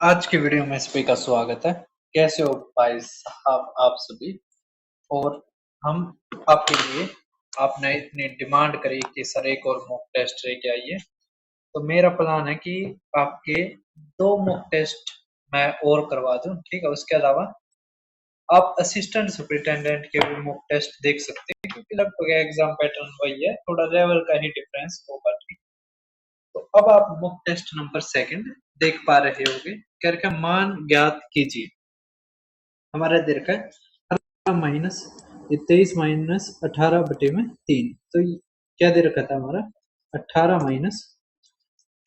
आज की वीडियो में सभी का स्वागत है। कैसे हो भाई साहब आप सभी। और हम आपके लिए, आपने इतनी डिमांड करी कि सर एक और मॉक टेस्ट लेके आइए, तो मेरा प्लान है कि आपके 2 मॉक टेस्ट मैं और करवा दूं। ठीक है, उसके अलावा आप असिस्टेंट सुपरिटेंडेंट के भी मॉक टेस्ट देख सकते हैं, क्योंकि लगभग एग्जाम पैटर्न वही है, थोड़ा लेवल का ही डिफरेंस होगा। ठीक, तो अब आप मॉक टेस्ट नंबर सेकंड देख पा रहे होगे। करके मान ज्ञात कीजिए। हमारा दे रखा है माइनस 23 - 18/3। तो क्या दे रखा था हमारा 18 -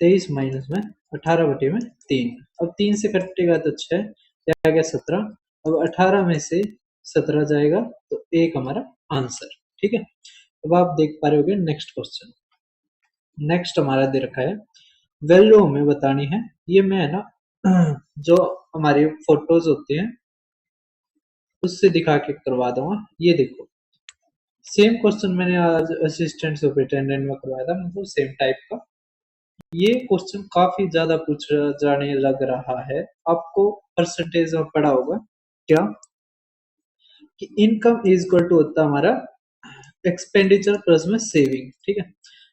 23 - 18/3। अब 3 से कटेगा तो 6, आ गया 17। अब 18 में से 17 जाएगा तो 1 हमारा आंसर। ठीक है, अब आप देख पा रहे होगे नेक्स्ट क्वेश्चन। नेक्स्ट हमारा दे रखा है वैल्यू हमें बतानी है। ये मैं है ना जो हमारी फोटोज होती हैं उससे दिखा के करवा दूंगा। ये देखो, सेम क्वेश्चन मैंने आज असिस्टेंट सुपरिटेंडेंट में करवाया था, मतलब सेम टाइप का। ये क्वेश्चन काफी ज्यादा पूछा जाने लग रहा है। आपको परसेंटेज में पढ़ा होगा क्या कि इनकम इज इक्वल टू होता है हमारा एक्सपेंडिचर प्लस में सेविंग। ठीक है,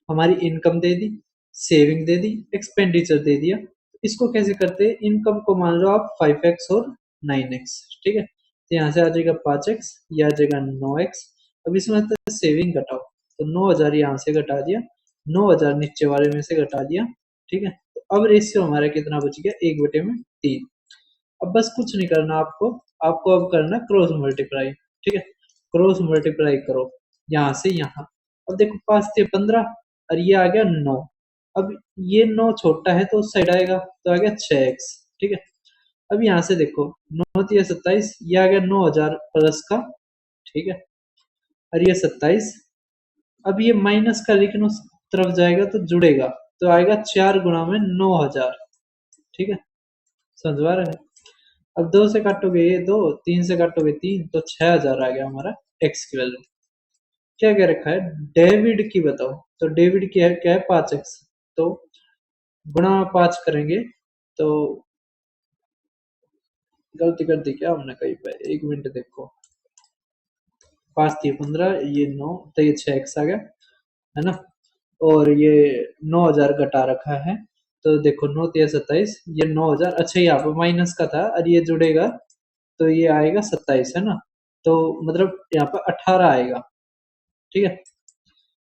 हमारी इनकम दे दी, सेविंग दे दी, एक्सपेंडिचर दे दिया। इसको कैसे करते हैं, इनकम को मान लो आप 5x और 9x। ठीक है, तो यहाँ से आ जाएगा 5x, ये आ जाएगा 9x। अब इसमें सेविंग घटाओ, तो 9,000 यहाँ से घटा दिया, 9,000 नीचे वाले में से घटा दिया। ठीक है, तो अब रेशियो हमारा कितना बच गया, 1/3। अब बस कुछ नहीं करना आपको, आपको अब करना क्रॉस मल्टीप्लाई। ठीक है, क्रॉस मल्टीप्लाई करो यहाँ से यहाँ। अब देखो 5 थे 15 और ये आ गया 9। अब ये 9 छोटा है तो उस साइड आएगा, तो आ गया 6x। ठीक है, अब यहाँ से देखो 9 3 27, ये आ गया 9,000 प्लस का। ठीक है, और ये 27। अब ये माइनस का लेकिन उस तरफ जाएगा तो जुड़ेगा, तो आएगा 4 गुणा में 9,000। ठीक है, समझ आ रहा है। अब 2 से काटोगे ये 2, 3 से काटोगे 3, तो 6,000 आ गया हमारा एक्स की वैल्यू। क्या क्या रखा है, डेविड की बताओ। तो डेविड की है क्या है 5x। तो गुणा 5 करेंगे तो गलती कर दी क्या हमने कहीं पे, 1 मिनट देखो। 5 थी 15, ये 9, तो ये 6x आ गया, है ना। और ये 9,000 घटा रखा है, तो देखो 9 3 27, ये 9,000। अच्छा, यहाँ पे माइनस का था और ये जुड़ेगा तो ये आएगा 27, है ना। तो मतलब यहाँ पर 18 आएगा। ठीक है,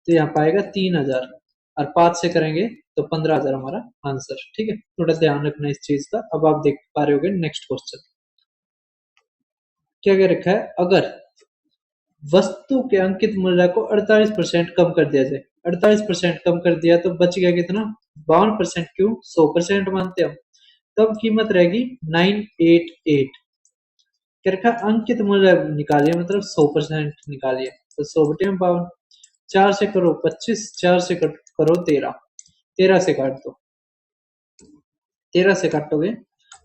तो यहाँ पाएगा 3,000 और 5 से करेंगे तो 15,000 हमारा आंसर। ठीक है, थोड़ा ध्यान रखना इस चीज का। अब आप देख पा रहे होगे नेक्स्ट क्वेश्चन। क्या क्या रखा है, अगर वस्तु के अंकित मूल्य को 48% कम कर दिया जाए, 48% कम कर दिया तो बच गया कितना, 52%। क्यों 100% मानते हम, तब कीमत रहेगी 988। क्या रखा, अंकित मूल्य निकालिए, मतलब 100% निकालिए। तो 100/52, 4 से करो 25, 4 से करो 13, 13 से काट दो। 13 से काटोगे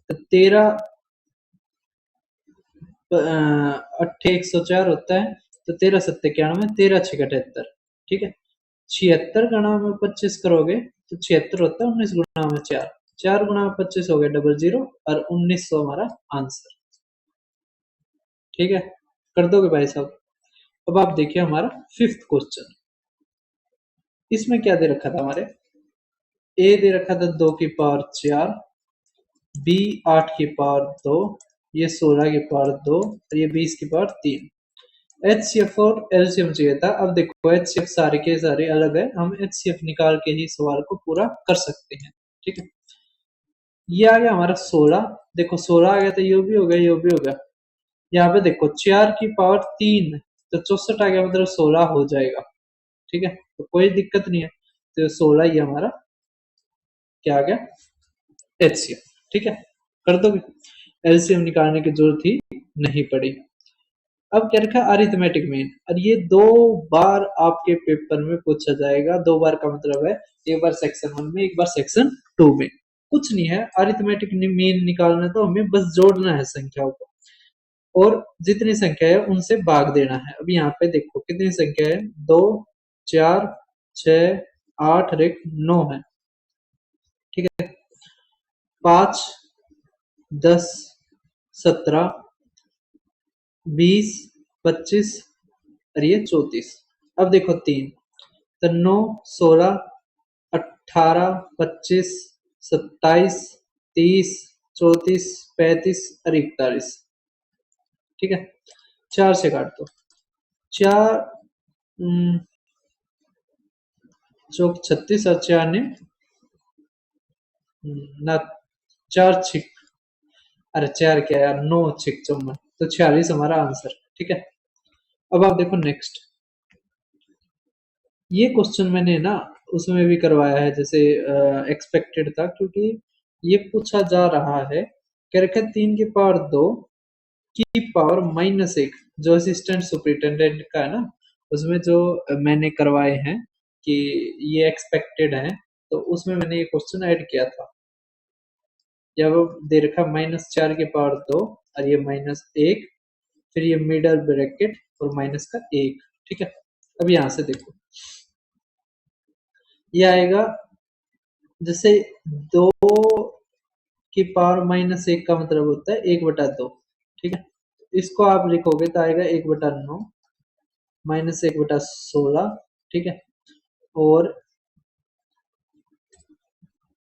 तो 13 अट्ठे 104 होता है। तो 13 सत्ते 91, 13 छः 78। ठीक है, 76 गुणा में 25 करोगे तो 76 होता है, 19 गुणा में 4, 4 गुणा में 25 हो गया 00, और 1900 हमारा आंसर। ठीक है, कर दोगे भाई साहब। अब आप देखिए हमारा फिफ्थ क्वेश्चन। इसमें क्या दे रखा था हमारे, ए दे रखा था 2 की पावर 4, बी 8 की पावर 2, ये 16 की पावर 2, और ये 20 की पावर 3। HCF और LCM चाहिए था। अब देखो HCF सारे के सारे अलग है, हम HCF निकाल के ही सवाल को पूरा कर सकते हैं। ठीक है, ये आ गया हमारा 16। देखो 16 आ गया तो ये भी हो गया, ये भी हो गया। यहाँ पे देखो 4 की पावर 3, तो 64 आ गया, मतलब 16 हो जाएगा। ठीक है, तो कोई दिक्कत नहीं है, तो 16 ही हमारा क्या आ गया HCF। ठीक है, कर दोगे, एलसीएम निकालने की जरूरत ही नहीं पड़ी। अब क्या रखा, अरिथमेटिक मीन, और ये 2 बार आपके पेपर में पूछा जाएगा। 2 बार का मतलब है एक बार सेक्शन 1 में, एक बार सेक्शन 2 में। कुछ नहीं है, अरिथमेटिक मीन निकालना, तो हमें बस जोड़ना है संख्याओं को, और जितनी संख्या है उनसे भाग देना है। अब यहाँ पे देखो कितनी संख्या है, 2 4 6 8 और 1 9 है। ठीक है, 5 10, 17, 20, 25 और ये 34। अब देखो 3 तो 9, 16, 18, 25, 27, 30, 34, 35 और 41। ठीक है, 4 से काट दो। 4 चौक 36 और 4 ने ना 4 छिक, अरे 4 क्या यार, 9 छिक 54, तो 46 हमारा आंसर। ठीक है, अब आप देखो नेक्स्ट। ये क्वेश्चन मैंने ना उसमें भी करवाया है, जैसे एक्सपेक्टेड था, क्योंकि ये पूछा जा रहा है कह रखा 3 की पावर 2 की पावर -1, जो असिस्टेंट सुपरिटेंडेंट का है ना, उसमें जो मैंने करवाए हैं कि ये एक्सपेक्टेड है, तो उसमें मैंने ये क्वेश्चन ऐड किया था। या वो दे रखा -4 की पावर 2 और ये -1, फिर ये मिडल ब्रैकेट और माइनस का 1। ठीक है, अब यहां से देखो ये आएगा, जैसे 2 की पावर -1 का मतलब होता है 1/2। ठीक है, इसको आप लिखोगे तो आएगा 1/9 -1/16। ठीक है, और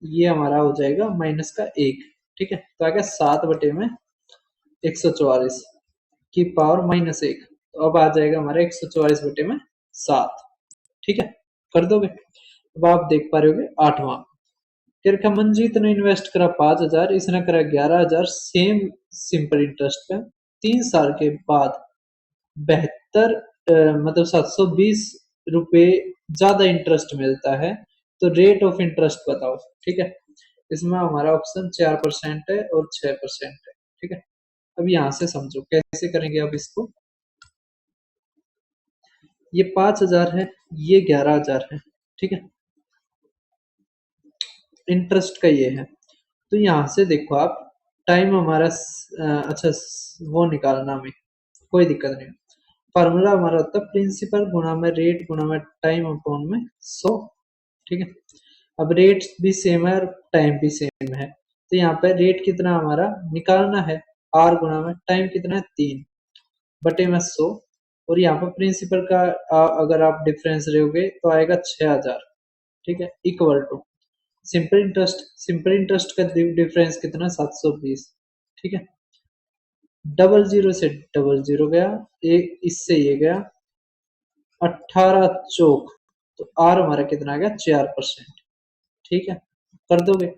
ये हमारा हो जाएगा माइनस का 1। ठीक है, तो आएगा 7/144 की पावर -1। तो अब आ जाएगा हमारा 144/7। ठीक है, कर दोगे। अब आप देख पा रहे होगे 8वां। फिर क्या, मंजीत ने इन्वेस्ट करा 5,000, इसने करा 11,000 सेम सिंपल इंटरेस्ट पे। 3 साल के बाद 72 मतलब 720 रुपए ज्यादा इंटरेस्ट मिलता है, तो रेट ऑफ इंटरेस्ट बताओ। ठीक है, इसमें हमारा ऑप्शन 4% है और 6% है। ठीक है, अब यहां से समझो कैसे करेंगे। अब इसको, ये 5,000 है, ये 11,000 है। ठीक है, इंटरेस्ट का ये है, तो यहां से देखो आप, टाइम हमारा अच्छा वो निकालना में कोई दिक्कत नहीं। फार्मूला हमारा होता है प्रिंसिपल गुणा में रेट गुणा में टाइम अपॉन में 100। ठीक है, अब रेट भी सेम है और टाइम भी सेम है, तो यहाँ पे रेट कितना हमारा निकालना है, आर गुणा में टाइम कितना है 3 बटे में 100। और यहाँ पर प्रिंसिपल का अगर आप डिफरेंस रहोगे तो आएगा 6,000। ठीक है, इक्वल टू सिंपल इंटरेस्ट का डिफरेंस कितना, 720। ठीक है, डबल जीरो से डबल जीरो गया, एक इससे ये गया, 18 चौक, तो आर हमारा कितना आ गया, 4%। ठीक है, कर दोगे।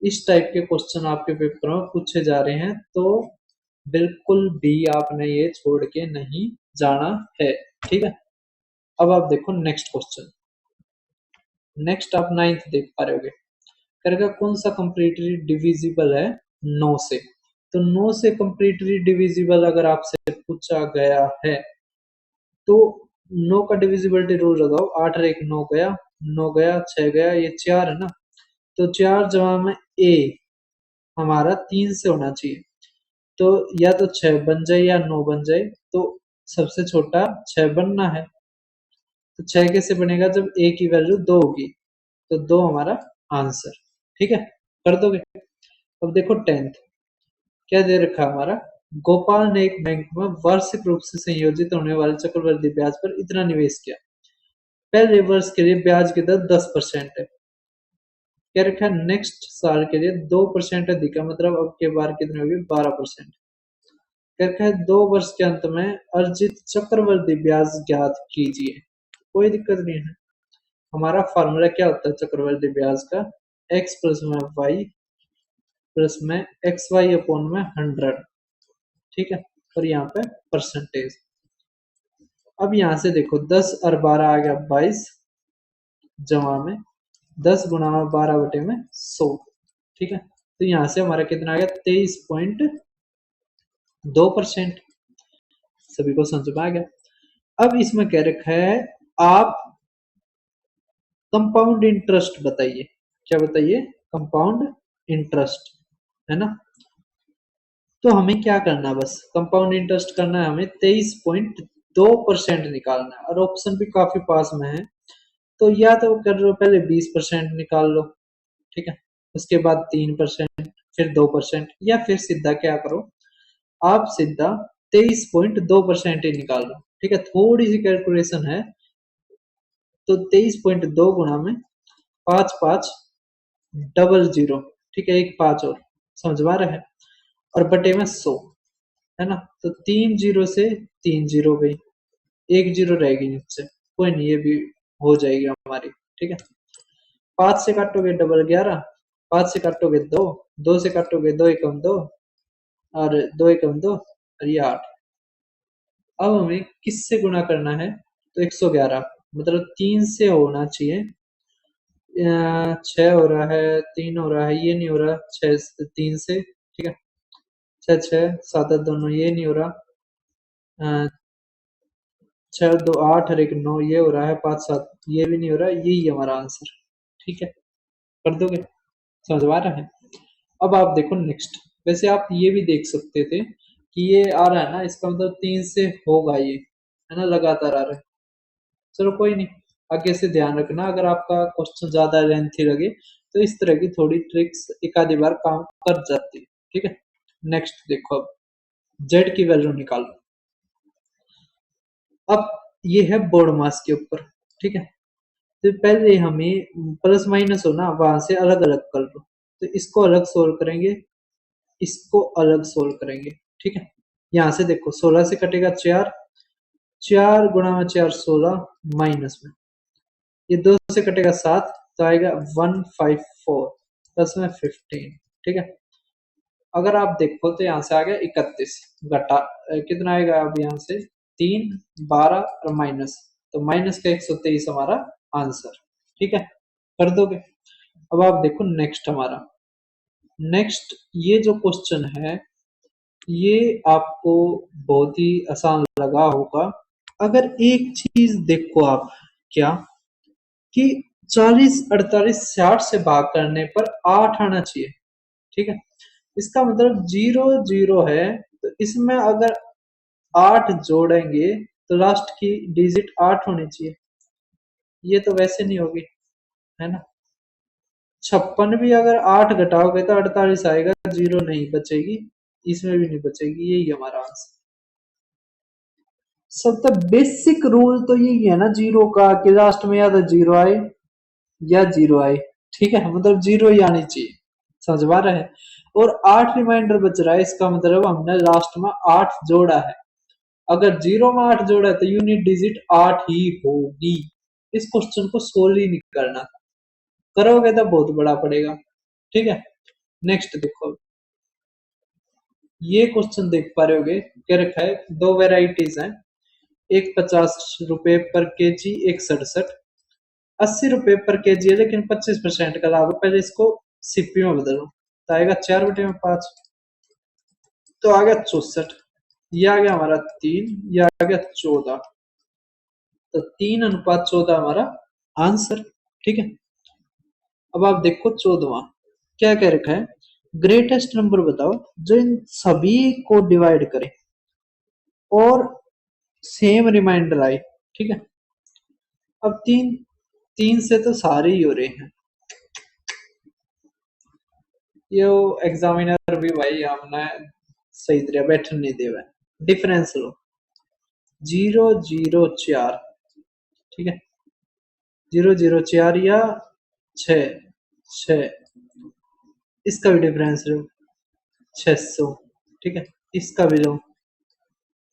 इस टाइप के क्वेश्चन आपके पेपर में पूछे जा रहे हैं, तो बिल्कुल भी आपने ये छोड़ के नहीं जाना है। ठीक है, अब आप देखो नेक्स्ट क्वेश्चन। नेक्स्ट आप 9th देख पा रहे होगे, करेगा कौन सा कंप्लीटली डिविजिबल है 9 से। तो 9 से कंप्लीटली डिविजिबल अगर आपसे पूछा गया है, तो 9 का डिविजिबिलिटी रूल लगाओ। 8 और 1 9 गया, 9 गया, 6 गया, ये 4 है ना, तो 4 जमा में ए हमारा 3 से होना चाहिए। तो या तो 6 बन जाए या 9 बन जाए, तो सबसे छोटा 6 बनना है। तो 6 कैसे बनेगा, जब ए की वैल्यू 2 होगी, तो 2 हमारा आंसर। ठीक है, कर दोगे। अब देखो 10th क्या दे रखा हमारा, गोपाल ने एक बैंक में वार्षिक रूप से संयोजित होने वाले चक्रवृद्धि ब्याज पर इतना निवेश किया। पहले वर्ष के लिए ब्याज की दर 10% है। क्या रखा, नेक्स्ट साल के लिए 2% अधिक है, मतलब अब के बार कितनी होगी, 12%। क्या रखा है, 2 वर्ष के अंत में अर्जित चक्रवृद्धि ब्याज ज्ञात कीजिए। कोई दिक्कत नहीं है, हमारा फार्मूला क्या होता है चक्रवृद्धि ब्याज का, x प्लस में वाई प्लस में एक्स वाई अपॉन में 100। ठीक है, और यहाँ पे परसेंटेज। अब यहां से देखो 10 और 12 आ गया 22, जमा में 10 गुणा में 12/100। ठीक है, तो यहां से हमारा कितना आ गया, 23.2%। सभी को समझ में आ गया। अब इसमें कह रखा है आप कंपाउंड इंटरेस्ट बताइए। क्या बताइए, कंपाउंड इंटरेस्ट, है ना। तो हमें क्या करना है, बस कंपाउंड इंटरेस्ट करना है हमें, 23.2% निकालना है, और ऑप्शन भी काफी पास में है। तो या तो कर लो, पहले 20% निकाल लो। ठीक है, उसके बाद 3%, फिर 2%, या फिर सीधा क्या करो, आप सीधा 23.2% ही निकाल लो। ठीक है, थोड़ी सी कैलकुलेशन है, तो 23.2 गुणा में 5500, ठीक है, एक 5 और, समझ पा रहे हैं, और बटे में 100, है ना, तो 3 जीरो से 3 जीरो गई, एक जीरो रहेगी नीचे, कोई नहीं, ये भी हो जाएगी हमारी। ठीक है, 5 से काटोगे डबल 11, 5 से काटोगे 2, 2 से काटोगे 2 एकम 2, और 2 एकम 2, और ये 8। अब हमें किससे गुणा करना है, तो 111, मतलब 3 से होना चाहिए, 6 हो रहा है, 3 हो रहा है, ये नहीं हो रहा, 6 3 से, ठीक है, 6 6 7 दोनों, ये नहीं हो रहा, 6 2 8 और 1 9, ये हो रहा है, 5 7, ये भी नहीं हो रहा, यही हमारा आंसर। ठीक है, कर दोगे, समझ आ रहा है। अब आप देखो नेक्स्ट, वैसे आप ये भी देख सकते थे कि ये आ रहा है ना, इसका मतलब 3 से होगा ये, है ना, लगातार आ रहा है। चलो कोई नहीं, आगे से ध्यान रखना, अगर आपका क्वेश्चन ज्यादा लेंथी लगे तो इस तरह की थोड़ी ट्रिक्स एक आधी बार काम कर जाती है। ठीक है, नेक्स्ट देखो, अब जेड की वैल्यू निकालो। अब ये है बोर्ड मास के ऊपर। ठीक है, तो पहले हमें प्लस माइनस हो ना, वहां से अलग अलग कर लो, तो इसको अलग सोल्व करेंगे, इसको अलग सोल्व करेंगे। ठीक है, यहां से देखो 16 से कटेगा 4, 4 गुणा में 4 16, माइनस में ये 2 से कटेगा 7, तो आएगा 154, प्लस में 15। ठीक है, अगर आप देखो तो यहाँ से आ गया 31, घटा कितना आएगा अब यहाँ से, 3 12 और माइनस, तो माइनस का 123 हमारा आंसर। ठीक है, कर दोगे। अब आप देखो नेक्स्ट हमारा, नेक्स्ट ये जो क्वेश्चन है, ये आपको बहुत ही आसान लगा होगा। अगर एक चीज देखो आप, क्या, कि 40 48 60 से भाग करने पर 8 आना चाहिए। ठीक है, इसका मतलब 0 0 है, तो इसमें अगर 8 जोड़ेंगे तो लास्ट की डिजिट 8 होनी चाहिए, ये तो वैसे नहीं होगी, है ना। 56 भी अगर 8 घटाओगे तो 48 आएगा, 0 नहीं बचेगी, इसमें भी नहीं बचेगी, यही हमारा आंसर। सबसे बेसिक रूल तो यही है ना जीरो का, कि लास्ट में या तो जीरो आए या जीरो आए। ठीक है, मतलब जीरो ही आनी चाहिए, समझ पा रहे हैं। और 8 रिमाइंडर बच रहा है, इसका मतलब हमने लास्ट में 8 जोड़ा है। अगर जीरो में 8 जोड़ा है तो यूनिट डिजिट 8 ही होगी। इस क्वेश्चन को सोल्व ही नहीं करना, करोगे तो बहुत बड़ा पड़ेगा। ठीक है, नेक्स्ट देखो, ये क्वेश्चन देख पा रहे होगे, क्या रखा है, दो वेराइटीज हैं, एक 50 रुपए पर केजी, एक 67, 80 रुपए पर केजी है, लेकिन 25% का लाभ है। पहले इसको सीपी में बदलो, तो आएगा 4/5, तो आ गया 64, ये आ गया हमारा 3, ये आ गया 14, तो 3:14 हमारा आंसर। ठीक है, अब आप देखो 14वां, क्या कह रखा है, ग्रेटेस्ट नंबर बताओ जो इन सभी को डिवाइड करे और सेम रिमाइंडर आए। ठीक है, अब 3 3 से तो सारे ही हो रहे हैं, ये एग्जामिनर भी भाई हमने सही तरह बैठन नहीं देवा। डिफरेंस लो, 004, ठीक है, 004 या 6 6, इसका भी डिफरेंस लो 600। ठीक है, इसका भी लो,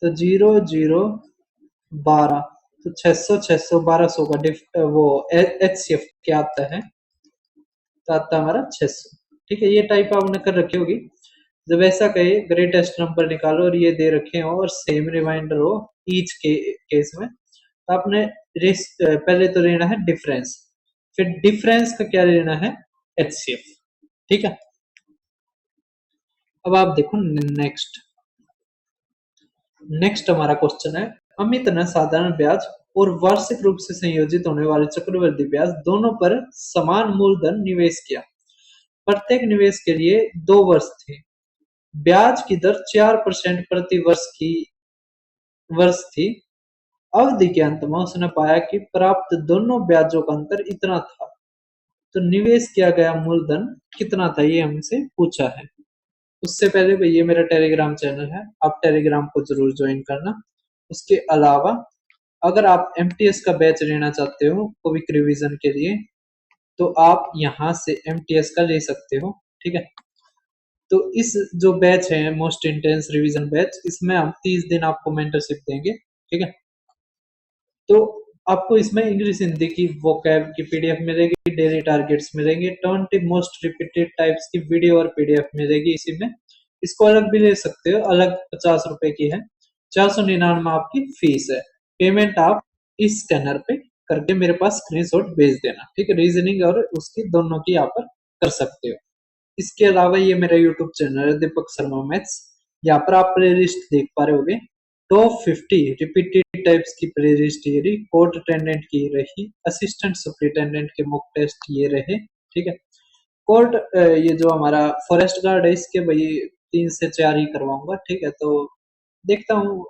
तो 0012, तो 600 600 1200 का वो HCF क्या आता है, तो आता है हमारा 600। ठीक है, ये टाइप आपने कर रखी होगी, जब ऐसा कहे ग्रेटेस्ट नंबर निकालो और ये दे रखे हो और सेम रिमाइंडर हो ईच के केस में, तो आपने पहले तो लेना है डिफरेंस, फिर डिफरेंस का क्या लेना है, HCF। ठीक है, अब आप देखो नेक्स्ट, नेक्स्ट हमारा क्वेश्चन है, अमित ने साधारण ब्याज और वार्षिक रूप से संयोजित होने वाले चक्रवृद्धि ब्याज दोनों पर समान मूलधन निवेश किया। प्रत्येक निवेश के लिए 2 वर्ष थे, ब्याज की दर 4% प्रति वर्ष थी। अवधि के अंत में उसने पाया कि प्राप्त दोनों ब्याजों का अंतर इतना था। तो निवेश किया गया मूलधन कितना था ये हमसे पूछा है। उससे पहले भाई ये मेरा टेलीग्राम चैनल है, आप टेलीग्राम को जरूर ज्वाइन करना। उसके अलावा अगर आप एमटीएस का बैच लेना चाहते हो क्विक रिवीजन के लिए, तो आप यहाँ से एमटीएस का ले सकते हो, ठीक है। तो इस जो बैच है मोस्ट इंटेंस रिवीजन बैच, इसमें हम 30 दिन आपको मेंटरशिप देंगे, ठीक है। तो आपको इसमें इंग्लिश हिंदी की वोकैब की पीडीएफ मिलेगी, डेली टारगेट्स मिलेंगे, 20 मोस्ट रिपीटेड टाइप्स की वीडियो और पीडीएफ मिलेगी इसी में। इसको अलग भी ले सकते हो, अलग 50 रुपए की है, 499 आपकी फीस है। पेमेंट आप इस स्कैनर पे करके मेरे पास स्क्रीनशॉट भेज देना, ठीक है। रीजनिंग और उसकी दोनों की यहाँ पर कर सकते हो। इसके अलावा ये मेरा यूट्यूब चैनल है दीपक शर्मा मैथ्स, यहाँ पर आप प्ले लिस्ट देख पा रहे होगे। टॉप 50 रिपीटेड टाइप्स की प्ले लिस्ट ये रही, कोर्ट अटेंडेंट की रही, असिस्टेंट सुपरिटेंडेंट के मॉक टेस्ट ये रहे, ठीक है। कोर्ट ये जो हमारा फॉरेस्ट गार्ड है इसके भाई 3 से 4 ही करवाऊंगा, ठीक है। तो देखता हूँ,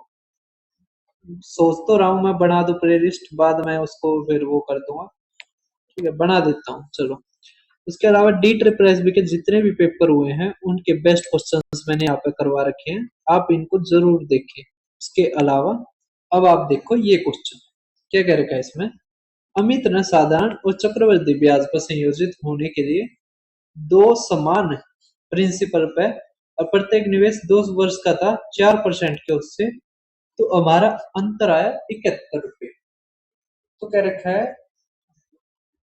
सोच तो रहा हूँ मैं बना दूं प्ले लिस्ट, बाद में उसको फिर वो कर दूंगा, ठीक है, बना देता हूँ, चलो। उसके अलावा डी ट्रिपल एस बी के जितने भी पेपर हुए हैं उनके बेस्ट क्वेश्चंस मैंने यहाँ पे करवा रखे हैं, आप इनको जरूर देखें। उसके अलावा अब आप देखो ये क्वेश्चन क्या कह रखा है इसमें। अमित ने साधारण और चक्रवृद्धि ब्याज पर संयोजित होने के लिए दो समान प्रिंसिपल पे और प्रत्येक निवेश 2 वर्ष का था 4% के उससे, तो हमारा अंतर आया 71 रुपये। तो कह रखा है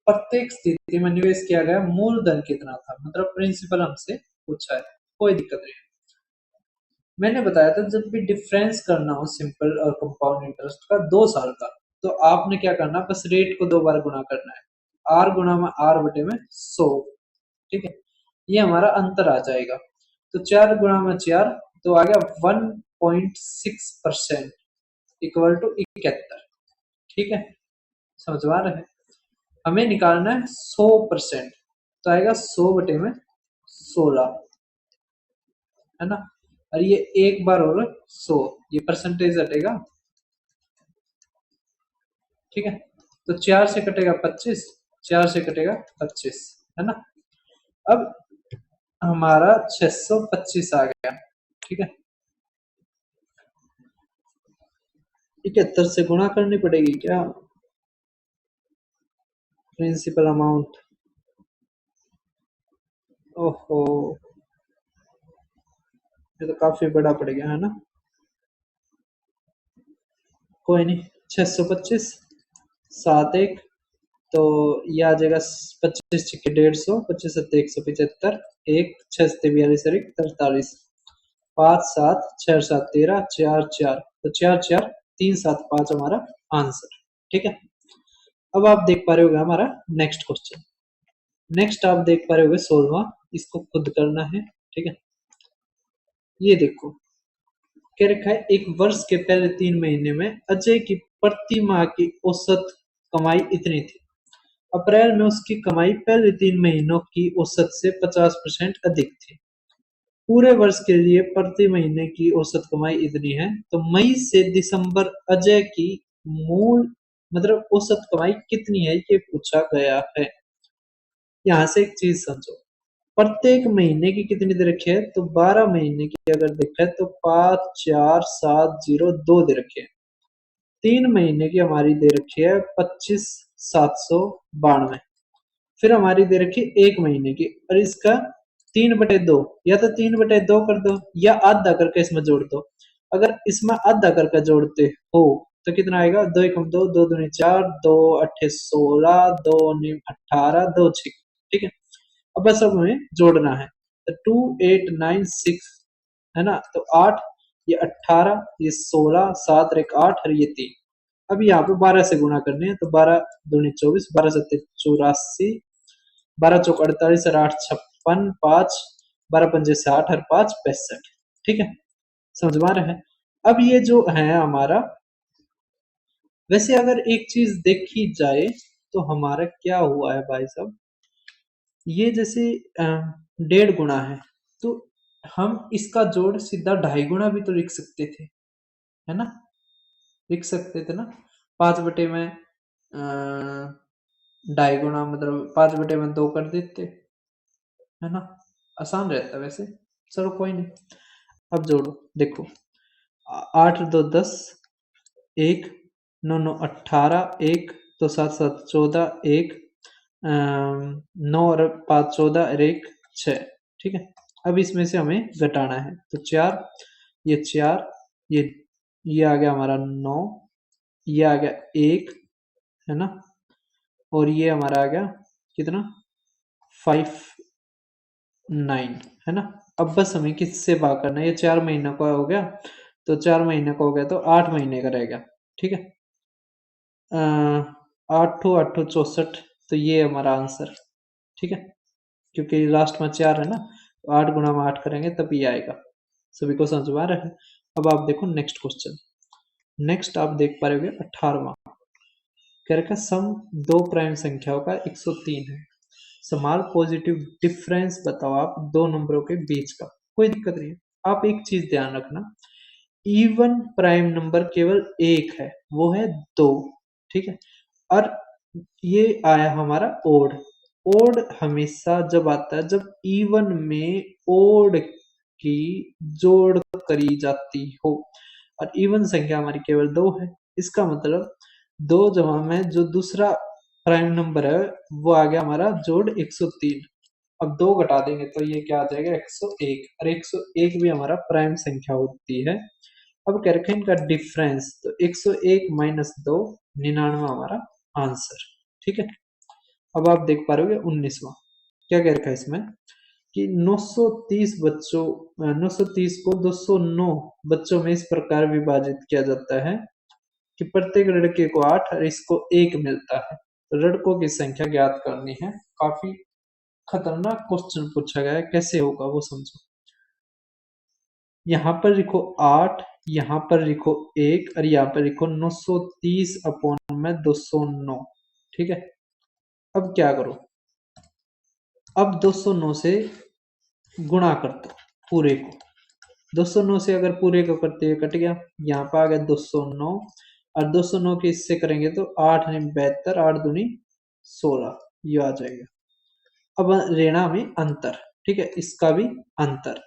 प्रत्येक स्थिति में निवेश किया गया मूलधन कितना था, मतलब प्रिंसिपल हमसे पूछा है, कोई दिक्कत नहीं। मैंने बताया था जब भी डिफरेंस करना हो सिंपल और कंपाउंड इंटरेस्ट का 2 साल का, तो आपने क्या करना, बस रेट को 2 बार गुणा करना है, आर गुणा में आर बटे में 100, ठीक है। ये हमारा अंतर आ जाएगा। तो 4 गुणा में 4, तो आ गया 1.6% इक्वल टू 71, ठीक है। समझ में आ रहा है। हमें निकालना है 100%, तो आएगा 100/16, है ना। और ये एक बार और 100, ये परसेंटेज हटेगा, ठीक है। तो 4 से कटेगा 25, 4 से कटेगा 25, है ना। अब हमारा 625 आ गया, ठीक है। 71 से गुणा करनी पड़ेगी क्या प्रिंसिपल अमाउंट, ओहो ये तो काफी बड़ा पड़ गया, है ना। कोई नहीं, 625 7 1, तो ये आ जाएगा 25 6 150, 25 7 175, एक 6 7 42 एक 43, 5 7 6 7 13, 4 4, तो 4 4 3 7 5 हमारा आंसर, ठीक है। अब आप देख पा रहे होगे हमारा नेक्स्ट क्वेश्चन। नेक्स्ट आप देख पा रहे होगे 16वां, इसको खुद करना है, ठीक है। ये देखो क्या रखा है, एक वर्ष के पहले 3 महीने में अजय की प्रति माह की औसत कमाई इतनी थी। अप्रैल में उसकी कमाई पहले 3 महीनों की औसत से 50% अधिक थी। पूरे वर्ष के लिए प्रति महीने की औसत कमाई इतनी है, तो मई से दिसंबर अजय की मूल मतलब औसत कमाई कितनी है ये पूछा गया है। यहाँ से एक चीज समझो, प्रत्येक महीने की कितनी दे रखी है, तो 12 महीने की अगर देखा है तो 5 4 7 0 2 दे रखे हैं। 3 महीने की हमारी दे रखी है 25 792, फिर हमारी दे रखी है 1 महीने की, और इसका 3/2, या तो 3/2 कर दो या आधा करके इसमें जोड़ दो। अगर इसमें आधा करके जोड़ते हो तो कितना आएगा, 2 1 2, 2 2 4, 2 8 16, 2 9 18, 2 6, ठीक है। अब बस अब हमें जोड़ना है, तो 2 8 9 6, है ना। तो 8, ये 18, ये 16, 7 और 1 8 और ये 3। अब यहाँ पे 12 से गुणा करने हैं, तो 12 दूनी 24, 12 सत्ते 84, 12 चौक 48 और 8 56, 5 12 पंजे 60 और 5 65, ठीक है। समझ में आ रहा है। अब ये जो है हमारा, वैसे अगर एक चीज देखी जाए तो हमारा क्या हुआ है भाई साहब, ये जैसे 1.5 गुना है, तो हम इसका जोड़ सीधा 2.5 गुना भी तो लिख सकते थे, है ना। लिख सकते थे ना, 5 बटे में ढाई गुणा मतलब 5/2 कर देते, है ना, आसान रहता वैसे। चलो कोई नहीं, अब जोड़ो देखो, 8 2 10, 1 9 9 18, 1 तो 7 7 14, 1 9 और 5 14 और 1 6, ठीक है। अब इसमें से हमें घटाना है, तो 4, ये 4, ये आ गया हमारा 9, ये आ गया 1, है ना, और ये हमारा आ गया कितना, 5 9, है ना। अब बस हमें किससे भाग करना है, ये 4 महीना का हो गया, तो 4 महीने का हो गया तो 8 महीने का रहेगा, ठीक है। 8 8 64, तो ये हमारा आंसर, ठीक है, क्योंकि लास्ट में 4 है ना, तो 8 गुणा में 8 करेंगे तब ये आएगा। सभी को समझ में आ रहा है। अब आप देखो नेक्स्ट क्वेश्चन, नेक्स्ट आप देख पा रहे होगे 18वां, कह रखा सम दो प्राइम संख्याओं का 103 है, समान पॉजिटिव डिफरेंस बताओ आप दो नंबरों के बीच का। कोई दिक्कत नहीं है, आप एक चीज ध्यान रखना, इवन प्राइम नंबर केवल एक है, वो है 2, ठीक है। और ये आया हमारा ओड, ओड हमेशा जब आता है जब इवन में ओड की जोड़ करी जाती हो, और इवन संख्या हमारी केवल 2 है, इसका मतलब 2 जमा में जो दूसरा प्राइम नंबर है वो आ गया हमारा जोड़ 103। अब 2 घटा देंगे तो ये क्या आ जाएगा 101, और 101 भी हमारा प्राइम संख्या होती है। अब कह रखे हैं इनका डिफरेंस, तो 101 माइनस 2 99 हमारा आंसर, ठीक है। अब आप देख पा रहे हो 19वां, क्या कह रखा है इसमें कि 930 बच्चों 930 को 209 बच्चों में इस प्रकार विभाजित किया जाता है कि प्रत्येक लड़के को 8 और इसको 1 मिलता है, तो लड़कों की संख्या ज्ञात करनी है। काफी खतरनाक क्वेश्चन पूछा गया है, कैसे होगा वो समझो। यहाँ पर लिखो 8, यहाँ पर लिखो 1 और यहाँ पर लिखो 930 अपॉन में 209, ठीक है। अब क्या करो, अब 209 से गुणा कर दो पूरे को, 209 से अगर पूरे को करते हुए कट गया, यहाँ पर आ गया 209, और 209 के इससे करेंगे तो 8 नहीं 72, 8 दूनी 16, ये आ जाएगा। अब लेना हमें अंतर, ठीक है, इसका भी अंतर,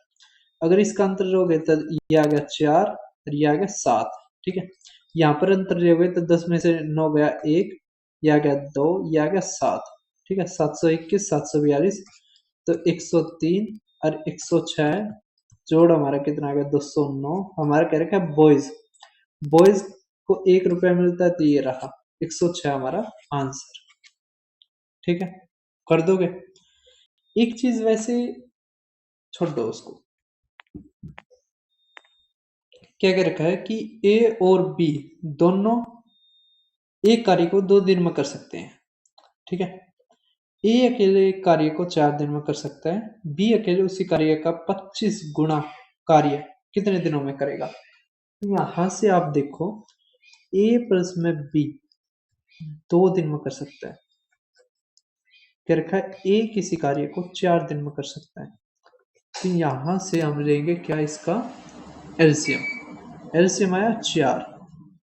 अगर इसका अंतर लोगे तो ये आ गया 4 और ये आ गया 7, ठीक है। यहाँ पर अंतर लोगे तो 10 में से 9 गया 1, ये आ गया 2, ये आ गया 7, ठीक है। 721 742, तो 103 और 106 जोड़ हमारा कितना आ गया 209, हमारा कह रखा है बॉयज, बॉयज को 1 रुपया मिलता है, तो ये रहा 106 हमारा आंसर, ठीक है। कर दोगे, एक चीज वैसे छोड़ दो उसको, क्या कह रखा है कि ए और बी दोनों एक कार्य को 2 दिन में कर सकते हैं, ठीक है। ए अकेले एक कार्य को 4 दिन में कर सकता है, बी अकेले उसी कार्य का 25 गुना कार्य कितने दिनों में करेगा। तो यहां से आप देखो ए प्लस में बी 2 दिन में कर सकता है, क्या रखा है ए किसी कार्य को 4 दिन में कर सकता है, तो यहां से हम लेंगे क्या इसका एलसीएम, एलसीएम आया 4,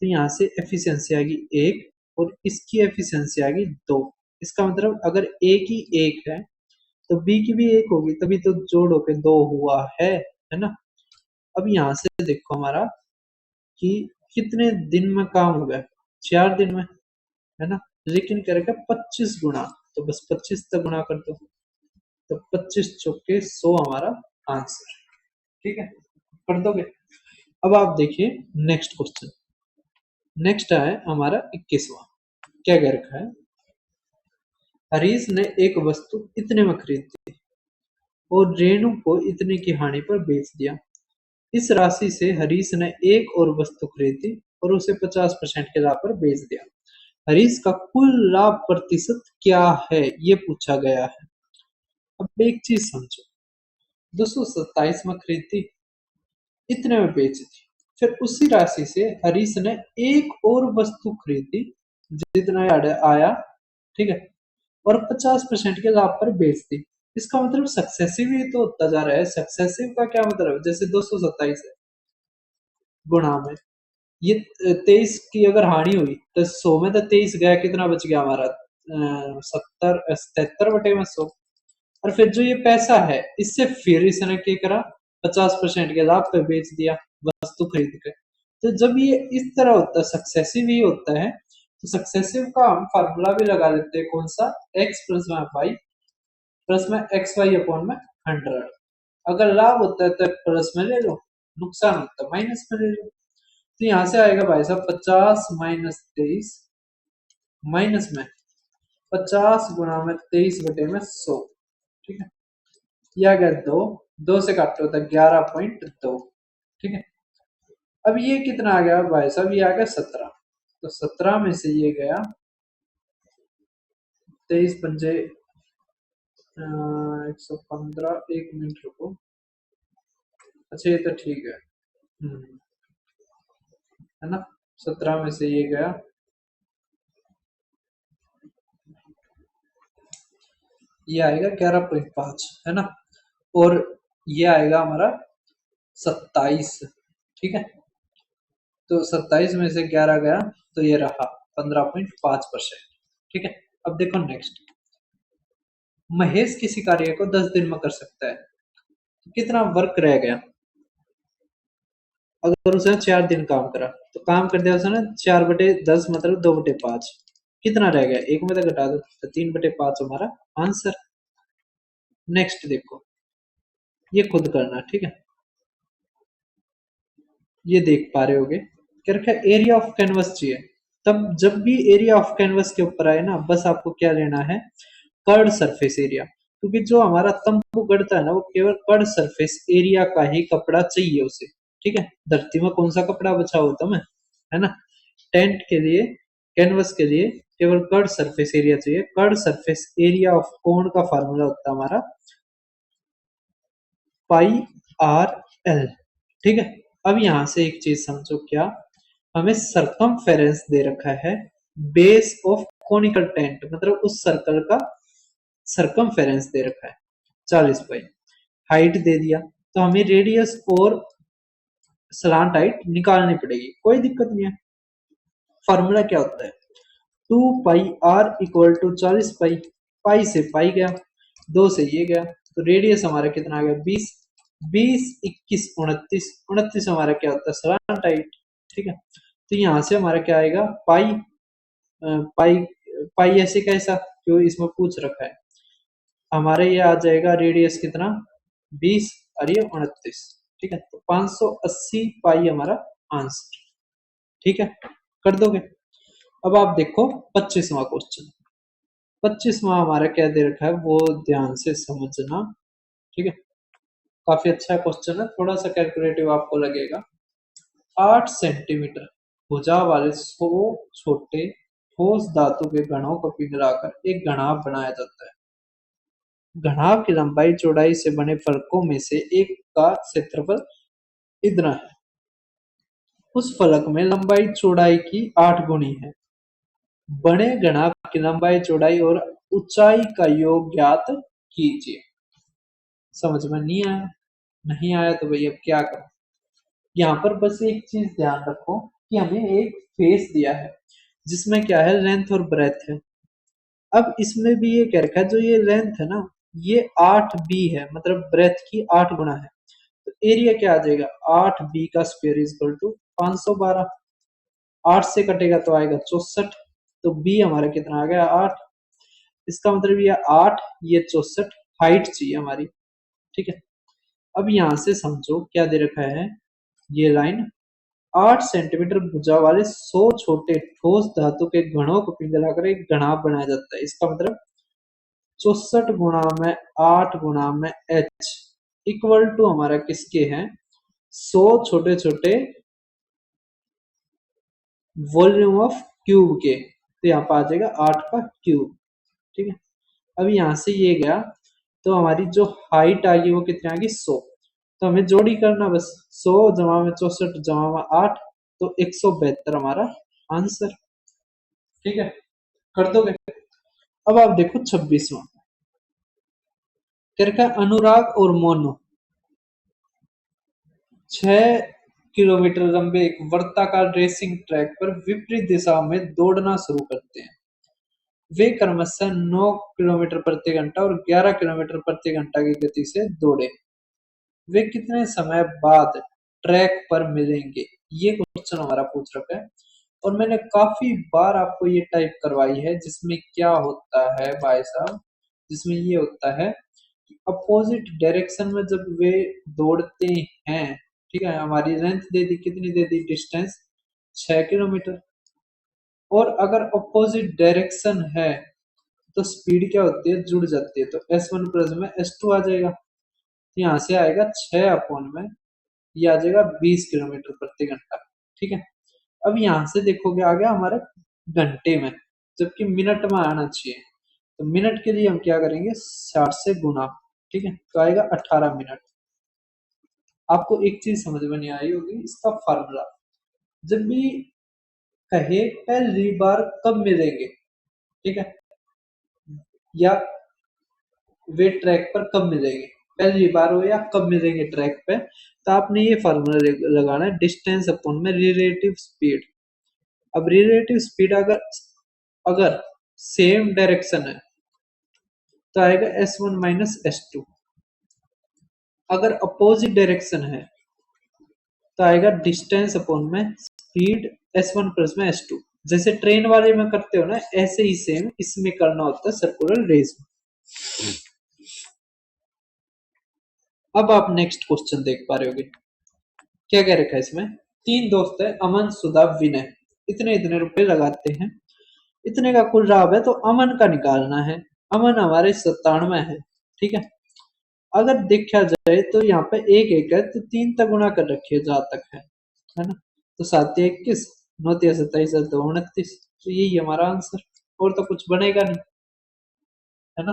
तो यहाँ से एफिशिएंसी आएगी 1 और इसकी एफिशिएंसी आएगी 2। इसका मतलब अगर ए की 1 है तो बी की भी 1 होगी, तभी तो जोड़ होके 2 हुआ है ना। अब यहाँ से देखो हमारा कि कितने दिन में काम हो गया, 4 दिन में, है ना। लेकिन करेगा 25 गुना, तो बस 25 तक गुणा कर दो, तो 25 चौके 100 हमारा आंसर, ठीक है, कर दोगे। अब आप देखिए नेक्स्ट क्वेश्चन, नेक्स्ट है हमारा 21वां, क्या कह रखा है, हरीश ने एक वस्तु इतने में खरीदी और रेणु को इतने की हानि पर बेच दिया, इस राशि से हरीश ने एक और वस्तु खरीदी और उसे 50% के लाभ पर बेच दिया, हरीश का कुल लाभ प्रतिशत क्या है, ये पूछा गया है। अब एक चीज समझो, 227 में खरीदी, इतने में बेच दी, फिर उसी राशि से हरीश ने एक और वस्तु खरीदी जितना आया, ठीक है, और 50% के लाभ पर बेच दी। इसका मतलब सक्सेसिव ही तो होता जा रहा है, सक्सेसिव का क्या मतलब, जैसे 227 है गुणा में ये 23 की अगर हानि हुई तो 100 में तो 23 गया, कितना बच गया हमारा 77/100। और फिर जो ये पैसा है इससे फिर इसने क्या करा, 50% के लाभ पे बेच दिया वस्तु खरीद कर। तो जब ये इस तरह होता है, सक्सेसिव ही होता है, तो सक्सेसिव का हम फार्मूला भी लगा लेते हैं, कौन सा, x प्लस में वाई प्लस में एक्स वाई अपॉन में 100। अगर लाभ होता है तो प्लस में ले लो, नुकसान होता है माइनस में ले लो। तो यहां से आएगा भाई साहब 50 माइनस 23 माइनस में 50 गुणा में 23/100। ठीक है, ये आ गया 2, 2 से काटो तो 11.2। ठीक है, अब ये कितना आ गया भाई साहब, ये आ गया 17। तो 17 में से ये गया 23 पंजे 115। 1 मिनट रुको, अच्छा ये तो ठीक है। है ना, 17 में से ये गया, ये आएगा 11.5, है ना, और ये आएगा हमारा 27। ठीक है, तो 27 में से 11 गया तो ये रहा 15.5%। ठीक है, अब देखो नेक्स्ट, महेश किसी कार्य को 10 दिन में कर सकता है, तो कितना वर्क रह गया। अगर उसने 4 दिन काम करा तो काम कर दिया उसने 4/10 मतलब 2/5, कितना रह गया, एक में तो घटा दो तो 3/5 हमारा आंसर। नेक्स्ट देखो, ये खुद करना, ठीक है, ये देख पा रहे होगे, क्या रखा है, एरिया ऑफ कैनवस चाहिए। तब जब भी एरिया ऑफ कैनवस के ऊपर आए ना, बस आपको क्या लेना है, कर्ड सरफेस एरिया, क्योंकि जो हमारा तंबू गढ़ता है ना वो केवल कर्ड सरफेस एरिया का ही कपड़ा चाहिए उसे। ठीक है, धरती में कौन सा कपड़ा बचा होता है, है ना, टेंट के लिए, कैनवस के लिए केवल कर्ड सरफेस एरिया चाहिए। Curved surface area of cone का फार्मूला होता है हमारा πr/l। ठीक है, अब यहां से एक चीज समझो, क्या हमें सरकमफेरेंस दे रखा है बेस ऑफ कोनिकल टेंट, मतलब उस सर्कल का सरकमफेरेंस दे रखा है 40 पाई, हाइट दे दिया, तो हमें रेडियस और सलांट हाइट निकालनी पड़ेगी, कोई दिक्कत नहीं है। फॉर्मूला क्या होता है, 2πr = 40 पाई, पाई से पाई गया, 2 से ये गया, तो रेडियस हमारा कितना आ गया 20, 20 21 29, 29 हमारा क्या होता है सलांट हाइट। ठीक है, तो यहाँ से हमारा क्या आएगा पाई, पाई, पाई ऐसे कैसा, क्यों इसमें पूछ रखा है, हमारे ये आ जाएगा रेडियस कितना 20 और ये 29। ठीक है, तो 580 पाई हमारा आंसर। ठीक है, कर दोगे। अब आप देखो 25वां क्वेश्चन, 25वां हमारा क्या दे रखा है वो ध्यान से समझना। ठीक है, काफी अच्छा क्वेश्चन है, थोड़ा सा कैलकुलेटिव आपको लगेगा। 8 सेंटीमीटर भुजा वाले 100 छोटे ठोस धातु के घनों को पिघलाकर एक घनाभ बनाया जाता है। घनाभ की लंबाई चौड़ाई से बने फलकों में से एक का क्षेत्रफल इतना है, उस फलक में लंबाई चौड़ाई की 8 गुनी है, बड़े घनाभ की लंबाई चौड़ाई और ऊंचाई का योग ज्ञात कीजिए। समझ में नहीं आया, नहीं आया तो भाई अब क्या करें। यहाँ पर बस एक चीज ध्यान रखो कि हमें एक फेस दिया है जिसमें क्या है लेंथ और ब्रेथ है। अब इसमें भी ये कह रखा है जो ये लेंथ है ना ये 8b है, मतलब ब्रेथ की 8 गुना है, तो एरिया क्या आ जाएगा 8b का स्क्वायर इक्वल टू 512। 8 से कटेगा तो आएगा 64, तो b हमारा कितना आ गया 8, इसका मतलब ये 8 ये 64 हाइट चाहिए हमारी। ठीक है, अब यहां से समझो क्या दे रखा है, ये लाइन 8 सेंटीमीटर भुजा वाले 100 छोटे ठोस धातु के घनों को पिघलाकर एक घनाभ बनाया जाता है, इसका मतलब 64 गुणा में 8 गुणा में h इक्वल टू हमारा किसके हैं 100 छोटे छोटे वॉल्यूम ऑफ क्यूब के, तो यहाँ पर आ जाएगा 8 का क्यूब। ठीक है, अब यहाँ से ये गया तो हमारी जो हाइट आ गई वो कितनी आ गई 100, तो हमें जोड़ी करना बस 100 जमा में 64 जमा में 8, तो 172 हमारा आंसर। ठीक है, कर दोगे। अब आप देखो 26वां, क्या रखा है, अनुराग और मोनू 6 किलोमीटर लंबे एक वर्ताकार रेसिंग ट्रैक पर विपरीत दिशा में दौड़ना शुरू करते हैं। वे क्रमशः 9 किलोमीटर प्रति घंटा और 11 किलोमीटर प्रति घंटा की गति से दौड़े, वे कितने समय बाद ट्रैक पर मिलेंगे? ये क्वेश्चन हमारा पूछ रखा है और मैंने काफी बार आपको ये टाइप करवाई है, जिसमें क्या होता है भाई साहब, जिसमें ये होता है अपोजिट डायरेक्शन में जब वे दौड़ते हैं, ठीक है, हमारी लेंथ दे दी, कितनी दे दी डिस्टेंस, 6 किलोमीटर, और अगर अपोजिट डायरेक्शन है तो स्पीड क्या होती है, जुड़ जाती है, तो S1 प्लस में S2 आ जाएगा, यहाँ से आएगा 6 अपॉन में, ये आ जाएगा 20 किलोमीटर प्रति घंटा। ठीक है, अब यहाँ से देखोगे आ गया हमारे घंटे में, जबकि मिनट में आना चाहिए, तो मिनट के लिए हम क्या करेंगे, 60 से गुना, ठीक है, तो आएगा 18 मिनट। आपको एक चीज समझ में नहीं आई होगी, इसका फार्मूला, जब भी कहे पहली बार कब मिलेंगे, ठीक है, या वे ट्रैक पर कब मिलेंगे, पहली बार हो या कब मिलेंगे ट्रैक पे, तो आपने ये फार्मूला लगाना है, डिस्टेंस अपॉन में रिलेटिव स्पीड। अब रिलेटिव स्पीड अगर अगर सेम डायरेक्शन है तो आएगा S1 माइनस S2, अगर अपोजिट डायरेक्शन है तो आएगा डिस्टेंस अपॉन में स्पीड S1 प्लस में S2, जैसे ट्रेन वाले में करते हो ना, ऐसे ही सेम इसमें करना होता है सर्कुलर रेस में। अब आप नेक्स्ट क्वेश्चन देख पा रहे होगे, क्या कह रखा है इसमें, तीन दोस्त है अमन सुधा विनय, इतने इतने रुपए लगाते हैं, इतने का कुल लाभ है तो अमन का निकालना है, अमन हमारे 97 है, ठीक है, अगर देखा जाए तो यहाँ पे एक एक है तो तीन तक गुणा कर रखिए जहां तक है ना, तो 7 21, 9 27 2 29, तो यही हमारा आंसर, और तो कुछ बनेगा नहीं, है ना,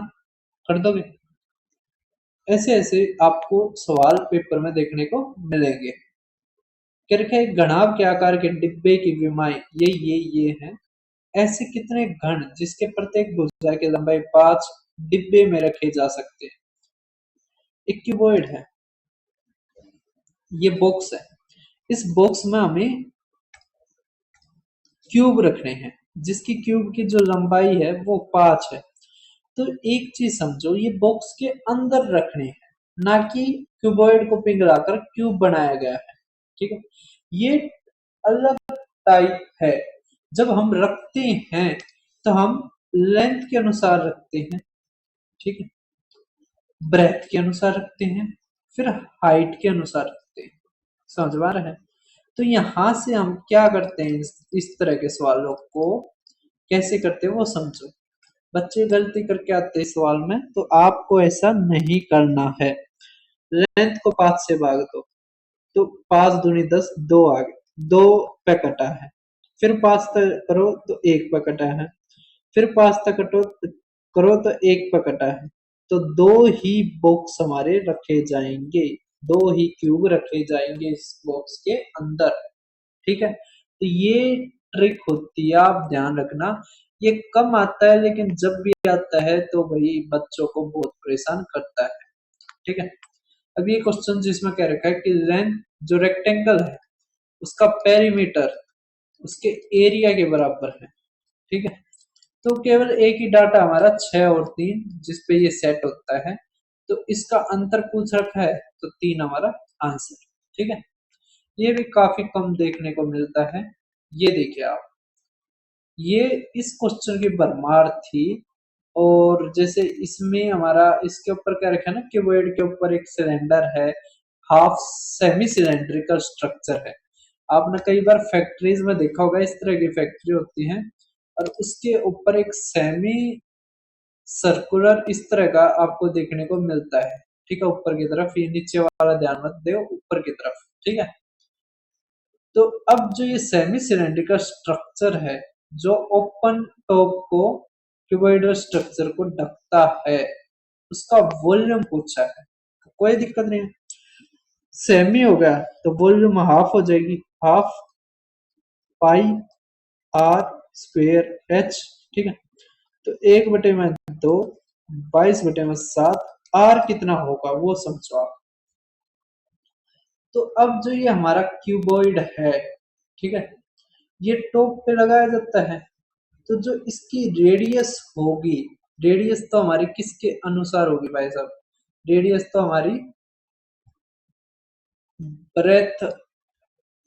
कर दोगे? ऐसे ऐसे आपको सवाल पेपर में देखने को मिलेंगे। क्या रखा है, घनाभ के आकार के डिब्बे की विमाएं, ये हैं, ऐसे कितने घन जिसके प्रत्येक भुजा की लंबाई 5 डिब्बे में रखे जा सकते हैं? एक क्यूबॉइड है, ये बॉक्स है, इस बॉक्स में हमें क्यूब रखने हैं, जिसकी क्यूब की जो लंबाई है वो 5 है, तो एक चीज समझो, ये बॉक्स के अंदर रखने हैं, ना कि क्यूबॉइड को पिघलाकर क्यूब बनाया गया है, ठीक है, ये अलग टाइप है। जब हम रखते हैं तो हम लेंथ के अनुसार रखते हैं, ठीक है, ब्रेथ के अनुसार रखते हैं, फिर हाइट के अनुसार रखते हैं, समझ में आ रहा है? तो यहां से हम क्या करते हैं, इस तरह के सवालों को कैसे करते हैं वो समझो। बच्चे गलती करके आते हैं सवाल में, तो आपको ऐसा नहीं करना है। लेंथ को 5 से भाग दो, तो 5 दूनी 10, 2 आ गए, 2 पे कटा है, फिर 5 तक करो तो 1 पे कटा है, फिर 5 तक करो तो 1 पे कटा है, तो 2 ही बॉक्स हमारे रखे जाएंगे, 2 ही क्यूब रखे जाएंगे इस बॉक्स के अंदर, ठीक है, तो ये ट्रिक होती है, आप ध्यान रखना, ये कम आता है लेकिन जब भी आता है तो भाई बच्चों को बहुत परेशान करता है, ठीक है। अब ये क्वेश्चन जिसमें कह रखा है कि लेंथ जो रेक्टेंगल है उसका पेरीमीटर उसके एरिया के बराबर है, ठीक है, तो केवल एक ही डाटा हमारा 6 और 3 जिसपे ये सेट होता है, तो इसका अंतर पूछ रखा है, तो 3 हमारा आंसर, ठीक है, ये भी काफी कम देखने को मिलता है। ये देखिए आप, ये इस क्वेश्चन की भरमार थी, और जैसे इसमें हमारा इसके ऊपर क्या रखा है ना, क्यूबॉइड के ऊपर एक सिलेंडर है, हाफ सेमी सिलेंड्रिकल स्ट्रक्चर है, आपने कई बार फैक्ट्रीज में देखा होगा, इस तरह की फैक्ट्री होती है, और उसके ऊपर एक सेमी सर्कुलर इस तरह का आपको देखने को मिलता है, ठीक है, ऊपर की तरफ, ये नीचे वाला ध्यान मत दो, ऊपर की तरफ, ठीक है, तो अब जो ये सेमी सिलेंड्रिकल स्ट्रक्चर है, जो ओपन टॉप को क्यूबॉइडल स्ट्रक्चर को ढकता है, उसका वॉल्यूम पूछा है, कोई दिक्कत नहीं है, सेमी हो गया तो वॉल्यूम हाफ हो जाएगी, half pi r square h, ठीक है, तो 1/2, 22/7, आर कितना होगा वो समझो आप। तो अब जो ये हमारा क्यूबॉइड है, ठीक है, ये टॉप पे लगाया जाता है, तो जो इसकी रेडियस होगी, रेडियस तो हमारी किसके अनुसार होगी भाई साहब? रेडियस तो हमारी ब्रेथ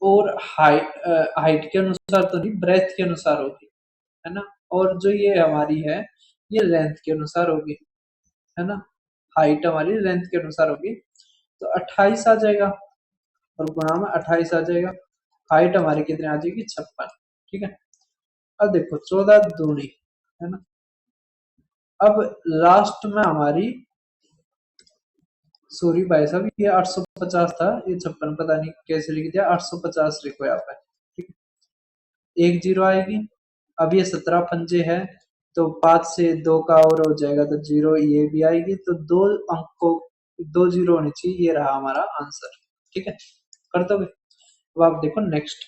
और हाइट के अनुसार तो नहीं, ब्रेथ के अनुसार होगी, है ना। और जो ये हमारी है, ये लेंथ के अनुसार होगी, है ना। हाइट हमारी लेंथ के अनुसार होगी, तो 28 आ जाएगा और गुणा में 28 आ जाएगा। हाइट हमारी कितनी आ जाएगी? 56। ठीक है। अब देखो 14 दूनी, है ना। अब लास्ट में हमारी, सॉरी भाई साहब, ये 850 था, ये 56 पता नहीं कैसे लिख दिया, 850 लिखो यहाँ पे। ठीक है, एक जीरो आएगी। अब ये 17 पंजे है, तो 5 से 2 का और हो जाएगा तो जीरो, ये भी आएगी, तो दो अंक को, दो जीरो होनी चाहिए, ये रहा हमारा आंसर। ठीक है, कर दोगे? अब आप देखो नेक्स्ट।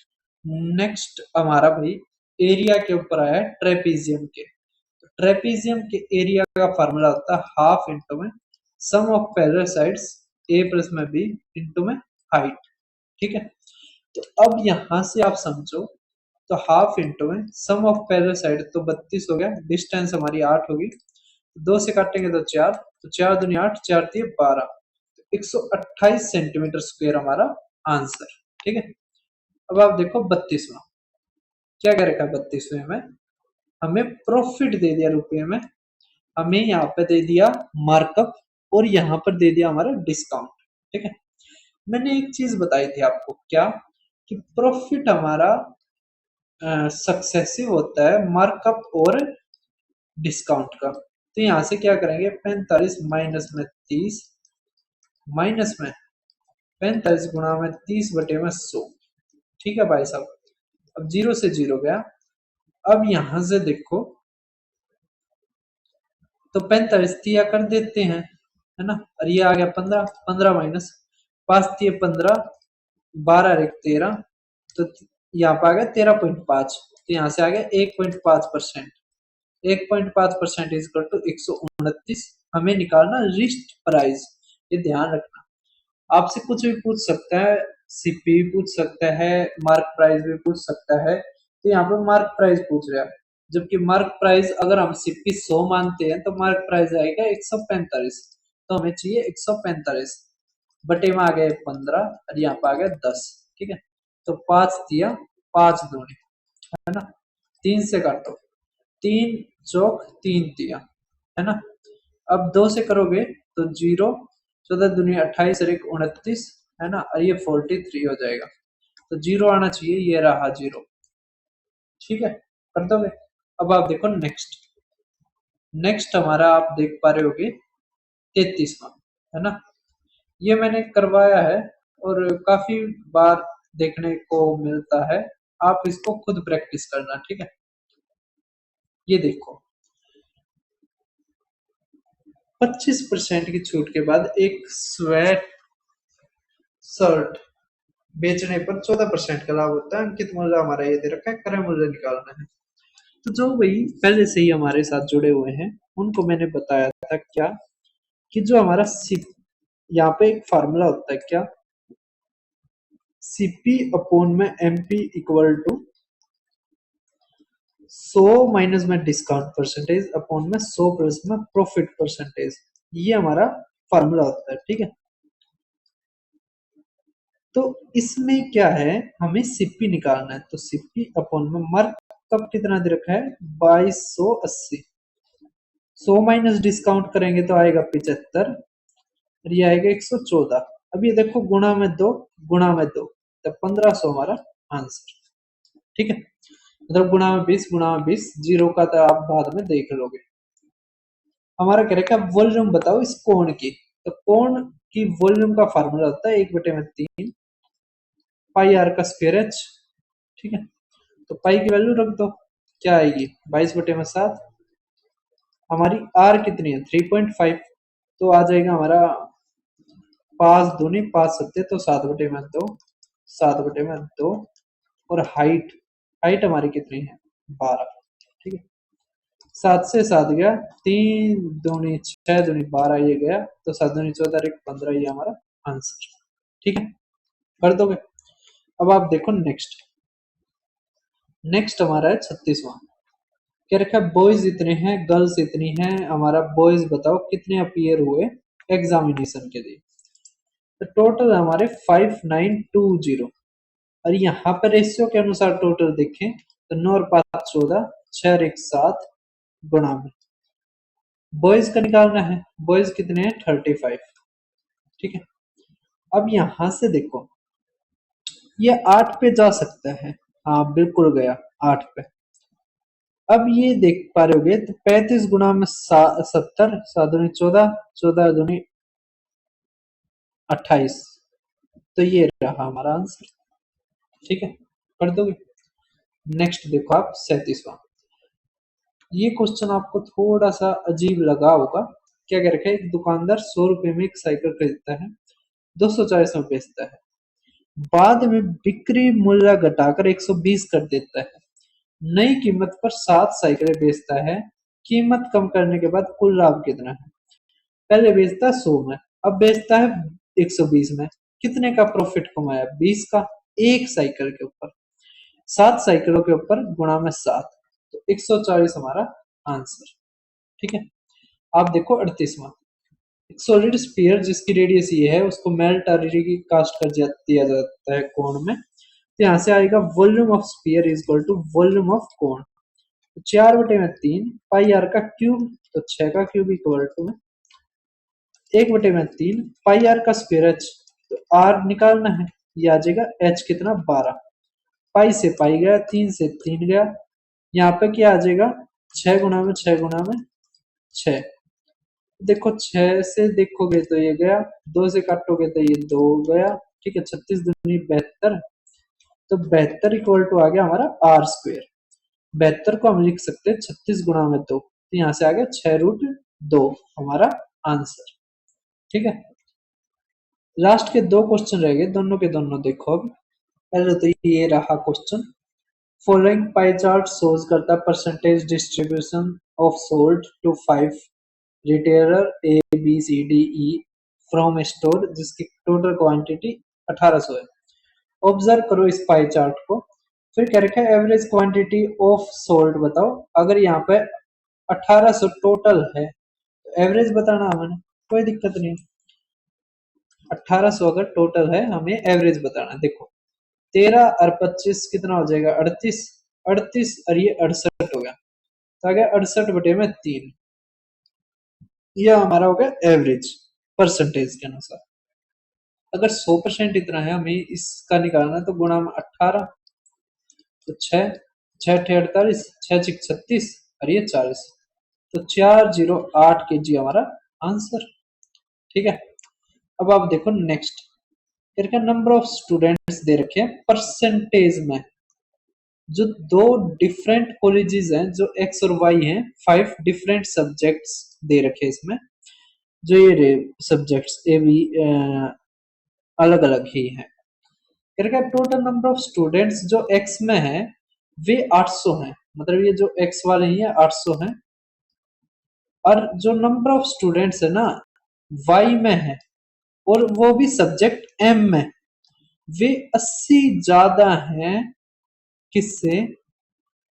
नेक्स्ट हमारा भाई एरिया के ऊपर आया है, ट्रेपीजियम के। तो ट्रेपीजियम के एरिया का फार्मूला होता है हाफ इंटू में sum of parallel sides A plus में बी इंटू में हाइट। ठीक है, तो अब यहां से आप समझो, तो हाफ इंटू में सम ऑफ पैरेलल साइड, तो 32 हो गया, डिस्टेंस हमारी 8 होगी, दो से काटेंगे तो 4, तो 4 दूनी 8, 4 3 12, 128 सेंटीमीटर स्क्वायर हमारा आंसर। ठीक है। अब आप देखो 32वां, क्या कह रखा है 32वें में? हमें प्रॉफिट दे दिया रुपए में, हमें यहाँ पे दे दिया मार्कअप, और यहाँ पर दे दिया हमारा डिस्काउंट। ठीक है, मैंने एक चीज बताई थी आपको, क्या? कि प्रॉफिट हमारा सक्सेसिव होता है मार्कअप और डिस्काउंट का। तो यहाँ से क्या करेंगे, 45 माइनस में 30, माइनस में 45 गुणा में 30 बटे में 100। ठीक है भाई साहब, अब जीरो से जीरो गया। अब यहां से देखो, तो 45 तिया कर देते हैं, है ना। और ये आ गया 15, 15 माइनस 5 तिये 15, 12 एक 13, तो यहाँ पे आ गया 13.5, तो यहाँ से आ गया 1.5%। 1.5% इज इक्वल टू 129। हमें निकालना लिस्ट प्राइस, ये ध्यान रखना। आपसे कुछ भी पूछ सकता है, सीपी भी पूछ सकता है, मार्क प्राइस भी पूछ सकता है, तो यहाँ पे मार्क प्राइस पूछ रहा है। जबकि मार्क प्राइस अगर हम सीपी 100 मानते हैं तो मार्क प्राइस आएगा 145, तो हमें चाहिए 145, बटे में आ गया 15 और यहाँ पे आ गया 10। ठीक है, तो 5 दिया, 5 दूनी, है ना, 3 से काटो, 3 चौक 3 दिया, है ना। अब 2 से करोगे तो जीरो, 14 दूनी 28 और एक 29, है ना, और ये 43 हो जाएगा, तो जीरो आना चाहिए, ये रहा जीरो। ठीक है, कर दोगे? अब आप देखो नेक्स्ट। नेक्स्ट हमारा आप देख पा रहे होगे 33वां, है ना। ये मैंने करवाया है और काफी बार देखने को मिलता है, आप इसको खुद प्रैक्टिस करना। ठीक है, ये देखो 25% की छूट के बाद एक स्वेट शर्ट बेचने पर 14% का लाभ होता है। अंकित मूल्य हमारा ये दे रखा है, क्रय मूल्य निकालना है। तो जो भाई पहले से ही हमारे साथ जुड़े हुए हैं, उनको मैंने बताया था क्या, कि जो हमारा यहाँ पे एक फार्मूला होता है क्या, सीपी अपॉन में एमपी इक्वल टू 100 माइनस में डिस्काउंट परसेंटेज अपॉन में 100 प्लस में प्रॉफिट परसेंटेज, ये हमारा फार्मूला होता है। ठीक है, तो इसमें क्या है, हमें सीपी निकालना है, तो सीपी अपॉन में मार्कअप कितना दे रखा है, 2280, 100 माइनस डिस्काउंट करेंगे तो आएगा 75, और ये आएगा 114। अब ये देखो गुणा में दो, गुणा में दो, तो 1500 हमारा आंसर। ठीक है, मतलब गुणा में 20, गुणा में 20, जीरो का तो आप बाद में देख लोगे। हमारा कह रखा है वॉल्यूम बताओ इस कोण की, तो कोण की वॉल्यूम का फार्मूला होता है 1/3 पाई आर का स्क्वायर एच। ठीक है, तो पाई की वैल्यू रख दो, क्या आएगी 22/7। हमारी आर कितनी है 3.5, तो आ जाएगा हमारा 5 दूनी 5 सत्ते, तो 7/2, 7/2। और हाइट, हाइट हमारी कितनी है 12। ठीक है, 7 से 7 गया, 3 दूनी 6 दूनी 12 ये गया, तो 7 दूनी 14 एक 15, ये हमारा आंसर। ठीक है, कर दोगे? अब आप देखो नेक्स्ट। नेक्स्ट हमारा है 36वां। क्या रखा है, बॉयज इतने हैं, गर्ल्स इतनी हैं, हमारा बॉयज बताओ कितने अपीयर हुए एग्जामिनेशन के लिए। तो टोटल हमारे 5920। और यहाँ पर रेशियो के अनुसार टोटल देखें तो 9 और 5 14, 6 और 1 7 गुणा में बॉयज का निकालना है, बॉयज कितने हैं 35। ठीक है, अब यहां से देखो ये 8 पे जा सकता है, हाँ बिल्कुल गया 8 पे। अब ये देख पा रहे होगे तो 35 गुणा में 70, 7 दूनी 14, 14 दूनी 28, तो ये रहा हमारा आंसर। ठीक है, कर दोगे। नेक्स्ट देखो आप 37वां। ये क्वेश्चन आपको थोड़ा सा अजीब लगा होगा। क्या कह रखा है, एक दुकानदार 100 रुपए में एक साइकिल खरीदता है, 240 में बेचता है, बाद में बिक्री मूल्य घटाकर 120 कर देता है, नई कीमत पर 7 साइकिलें बेचता है, कीमत कम करने के बाद कुल लाभ कितना है। पहले बेचता है 100 में, अब बेचता है 120 में, कितने का प्रॉफिट कमाया, 20 का, एक साइकिल के ऊपर, 7 साइकिलों के ऊपर गुणा में 7, तो 140 हमारा आंसर। ठीक है, आप देखो 38वां। एक सॉलिड स्फीयर जिसकी रेडियस ये है उसको मेल्ट कास्ट कर दिया जाता है कोण में, तो यहाँ से आएगा volume of sphere is equal to volume of cone. तो 4/3 पाई आर का क्यूब, तो 6 का cube equal to 1/3 pi r का स्क्वायर एच, तो आर निकालना है, ये आ जाएगा एच कितना 12, पाई से पाई गया, 3 से 3 गया, यहाँ पे क्या आ जाएगा 6 गुना में 6 गुना में 6। देखो 6 से देखोगे तो ये गया, 2 से काटोगे तो ये 2 गया। ठीक है, 36 दूनी 72, तो 72 इक्वल टू आ गया हमारा आर स्क्वायर। 72 को हम लिख सकते हैं 36 गुणा में 2, तो यहाँ से आ गया 6√2 हमारा आंसर। ठीक है, लास्ट के 2 क्वेश्चन रह गए, दोनों के दोनों देखो। अब पहले तो ये रहा question, following pie chart shows करता है percentage distribution of sold to 5 retailer A B C D E from store जिसकी टोटल क्वांटिटी 1800 है। ऑब्जर्व करो इस पाई चार्ट को, फिर क्या रखा है एवरेज क्वांटिटी ऑफ सोल्ड बताओ। अगर यहाँ पे 1800 टोटल है तो एवरेज बताना हमें, कोई दिक्कत नहीं। 1800 अगर टोटल है हमें एवरेज बताना। देखो 13 और 25 कितना हो जाएगा 38, 38 और ये 68 हो गया, तो आ गया 68/3, यह हमारा हो गया एवरेज परसेंटेज के अनुसार। अगर 100% इतना है हमें इसका निकालना है तो गुणा में 18, तो 6, 6 48, 6 36 और ये 40, तो 408 kg हमारा आंसर। ठीक है, अब आप देखो नेक्स्ट, इनका नंबर ऑफ स्टूडेंट्स दे रखे हैं परसेंटेज में। जो दो डिफरेंट कॉलेजेस हैं जो एक्स और वाई हैं, 5 डिफरेंट सब्जेक्ट्स दे रखे हैं इसमें, जो ये सब्जेक्ट्स ए बी अलग अलग ही हैं। टोटल नंबर ऑफ स्टूडेंट्स जो एक्स में है वे 800 हैं, मतलब ये जो एक्स वाले ही है 800 हैं, और जो नंबर ऑफ स्टूडेंट्स है ना वाई में है और वो भी सब्जेक्ट एम में, वे 80 ज्यादा हैं किससे,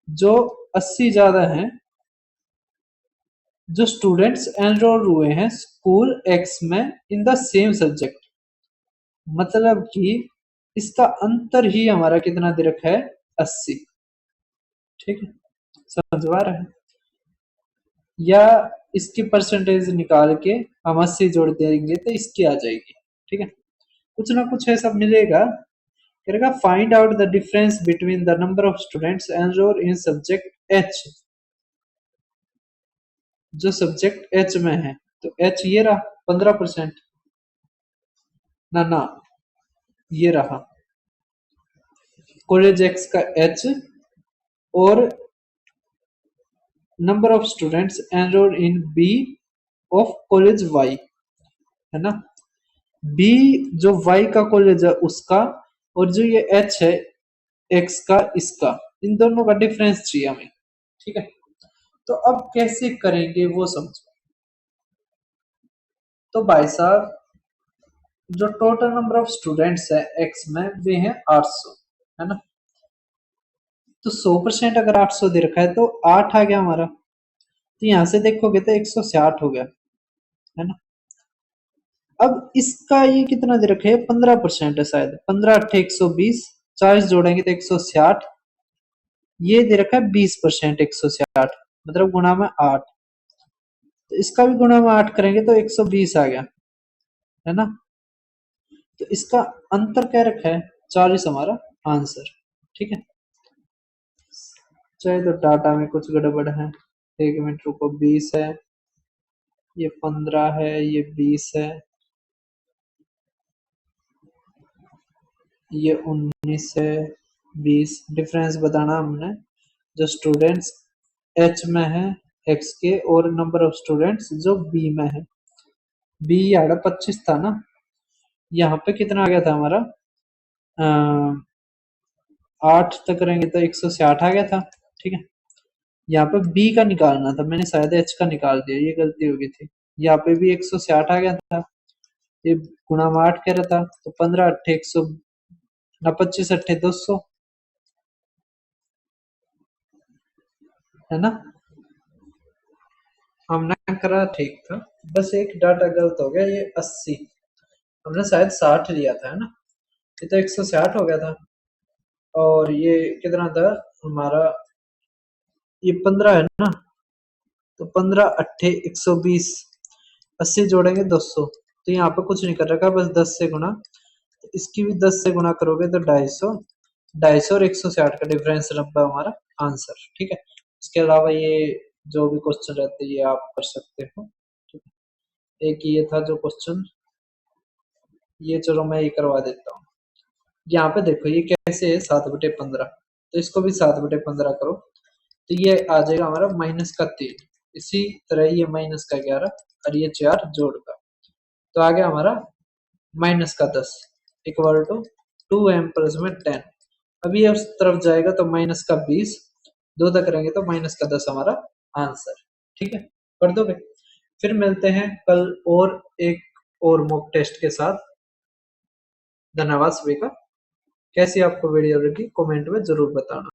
जो 80 ज्यादा हैं जो स्टूडेंट्स एनरोल हुए हैं स्कूल एक्स में इन द सेम सब्जेक्ट। मतलब कि इसका अंतर ही हमारा कितना दे रखा है 80। ठीक है, समझ आ रहा है, या इसकी परसेंटेज निकाल के हम 80 जोड़ देंगे तो इसकी आ जाएगी। ठीक है, कुछ ना कुछ ऐसा मिलेगा। करेगा find out the difference between the number of students enroll in subject H, जो सब्जेक्ट एच में है, तो एच ये रहा 15%, ना ना ये रहा कॉलेज एक्स का एच, और number of students enroll in B of college Y, है ना, बी जो वाई का कॉलेज है उसका, और जो ये एच है एक्स का इसका, इन दोनों का डिफरेंस चाहिए हमें। ठीक है, तो अब कैसे करेंगे वो समझो। तो भाई साहब जो टोटल नंबर ऑफ स्टूडेंट्स है एक्स में वे हैं 800, है ना, तो 100% अगर 800 दे रखा है तो 8 आ गया हमारा। तो यहाँ से देखोगे तो 160 हो गया, है ना। अब इसका ये कितना दे रखा है, 15% है शायद, 15 8 120, 40 जोड़ेंगे तो 160, ये दे रखा है 20% 160, मतलब गुणा में 8, तो इसका भी गुणा में 8 करेंगे तो 120 आ गया, है ना। तो इसका अंतर क्या रखा है, 40 हमारा आंसर, ठीक है। चाहे तो डाटा में कुछ गड़बड़ है, 1 मिनट रुको, 20 है, ये 15 है, ये 20 है, ये 19 है, 20, डिफरेंस बताना हमने। जो स्टूडेंट्स एच में है एक्स के, और नंबर ऑफ स्टूडेंट्स जो बी में है, बी यार 25 था ना, यहाँ पे कितना आ गया था हमारा, 8 तक करेंगे तो 160 आ गया था, ठीक है। यहाँ पे बी का निकालना था, मैंने शायद एच का निकाल दिया, ये गलती हो गई थी। यहाँ पे भी 160 आ गया था, ये गुणा में 8 कह रहा था, तो 15 अट्ठे 100 ना, 25 अट्ठे 200, है ना। हमने करा ठीक था, बस एक डाटा गलत हो गया, ये 80, हमने शायद 60 लिया था, है ना। ये तो 160 हो गया था, और ये कितना था हमारा, ये 15 है ना, तो 15 अट्ठे 120, 80 जोड़ेंगे 200, तो यहाँ पे कुछ नहीं कर रखा, बस 10 से गुणा, तो इसकी भी 10 से गुणा करोगे तो 250, 250 और 160 का डिफरेंस 90 हमारा आंसर, ठीक है। इसके अलावा ये जो भी क्वेश्चन रहते हैं ये आप कर सकते हो, ठीक है। एक ये था जो क्वेश्चन, ये चलो मैं ये करवा देता हूँ। यहाँ पे देखो ये कैसे है, 7/15, तो इसको भी 7/15 करो, तो ये आ जाएगा हमारा -3, इसी तरह ये -11 और ये 4 जोड़ का, तो आ गया हमारा -10 इक्वल टू 2m प्लस में 10। अब ये उस तरफ जाएगा तो -20, दो तक करेंगे तो -10 हमारा आंसर, ठीक है। कर दोगे। फिर मिलते हैं कल और एक और मॉक टेस्ट के साथ। धन्यवाद सभी का। कैसी आपको वीडियो लगी कमेंट में जरूर बताना।